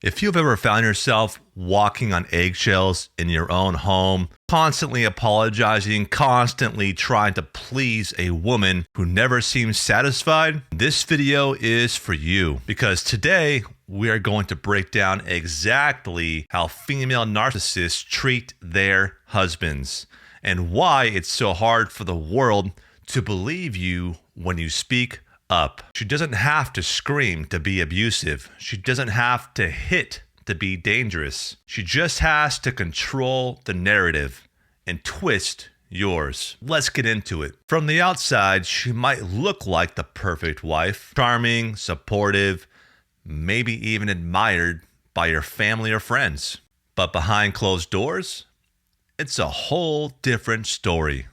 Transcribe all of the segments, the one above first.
If you've ever found yourself walking on eggshells in your own home, constantly apologizing, constantly trying to please a woman who never seems satisfied, this video is for you. Because today, we are going to break down exactly how female narcissists treat their husbands and why it's so hard for the world to believe you when you speak up. She doesn't have to scream to be abusive. She doesn't have to hit to be dangerous. She just has to control the narrative and twist yours. Let's get into it. From the outside, she might look like the perfect wife, charming, supportive, maybe even admired by your family or friends. But behind closed doors, it's a whole different story.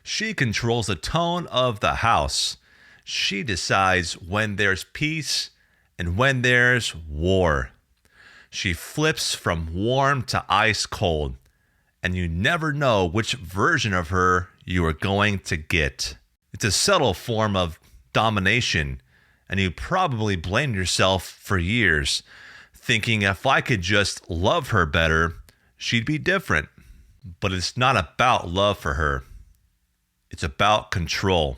She controls the tone of the house. She decides when there's peace and when there's war. She flips from warm to ice cold, and you never know which version of her you are going to get. It's a subtle form of domination, and you probably blamed yourself for years, thinking if I could just love her better, she'd be different. But it's not about love for her. It's about control.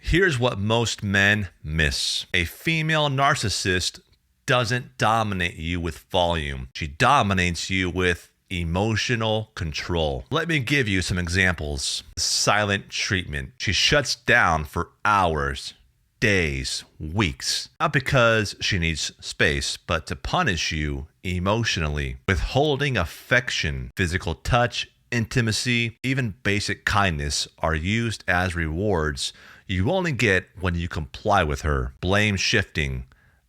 Here's what most men miss. A female narcissist doesn't dominate you with volume. She dominates you with emotional control. Let me give you some examples. Silent treatment. She shuts down for hours, days, weeks. Not because she needs space, but to punish you emotionally. Withholding affection, physical touch, intimacy, even basic kindness are used as rewards you only get when you comply with her. Blame shifting.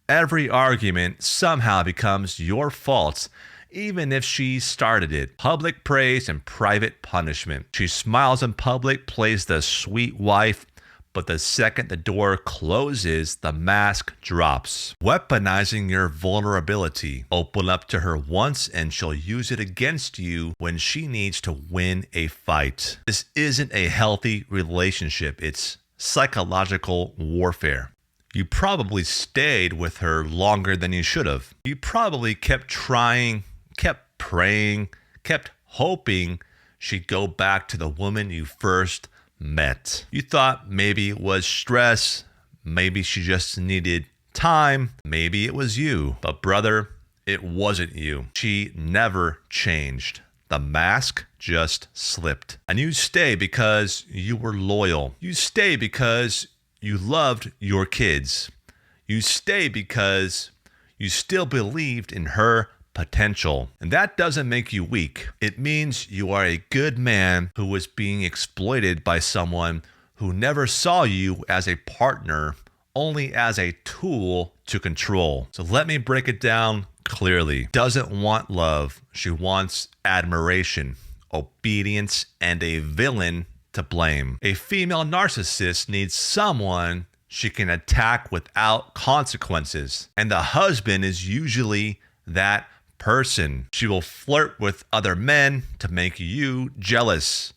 Every argument somehow becomes your fault, even if she started it. Public praise and private punishment. She smiles in public, plays the sweet wife, but the second the door closes, the mask drops. Weaponizing your vulnerability. Open up to her once and she'll use it against you when she needs to win a fight. This isn't a healthy relationship. It's psychological warfare. You probably stayed with her longer than you should have. You probably kept trying, kept praying, kept hoping she'd go back to the woman you first met. You thought maybe it was stress, maybe she just needed time, maybe it was you. But brother, it wasn't you. She never changed. The mask just slipped. And you stay because you were loyal. You stay because you loved your kids. You stay because you still believed in her potential. And that doesn't make you weak. It means you are a good man who was being exploited by someone who never saw you as a partner, only as a tool to control. So let me break it down clearly. Doesn't want love. She wants admiration, obedience, and a villain to blame. A female narcissist needs someone she can attack without consequences. And the husband is usually that person. She will flirt with other men to make you jealous.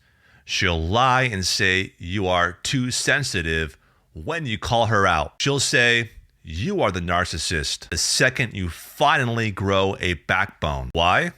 She'll lie and say you are too sensitive when you call her out. She'll say you are the narcissist the second you finally grow a backbone. Why?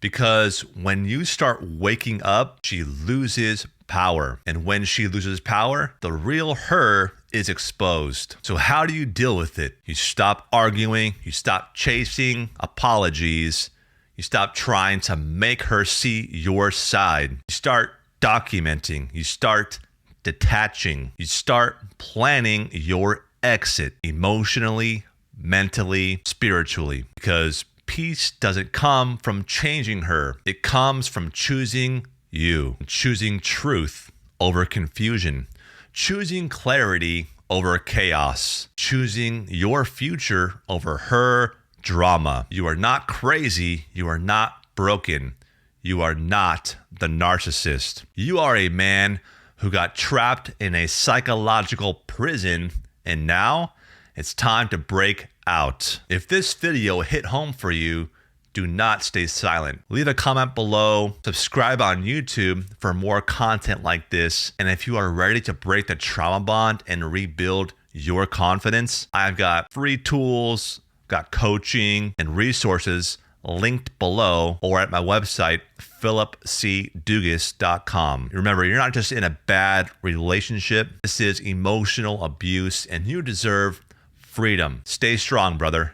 Because when you start waking up, she loses power. And when she loses power, the real her is exposed. So how do you deal with it? You stop arguing, you stop chasing apologies, you stop trying to make her see your side. You start documenting, you start detaching, you start planning your exit emotionally, mentally, spiritually. Because peace doesn't come from changing her. It comes from choosing you, choosing truth over confusion, choosing clarity over chaos, choosing your future over her drama. You are not crazy. You are not broken. You are not the narcissist. You are a man who got trapped in a psychological prison, and now it's time to break out. If this video hit home for you, do not stay silent. Leave a comment below, subscribe on YouTube for more content like this, and if you are ready to break the trauma bond and rebuild your confidence, I've got free tools, Got coaching and resources linked below or at my website, phillipcdugas.com. Remember, you're not just in a bad relationship. This is emotional abuse, and you deserve freedom. Stay strong, brother.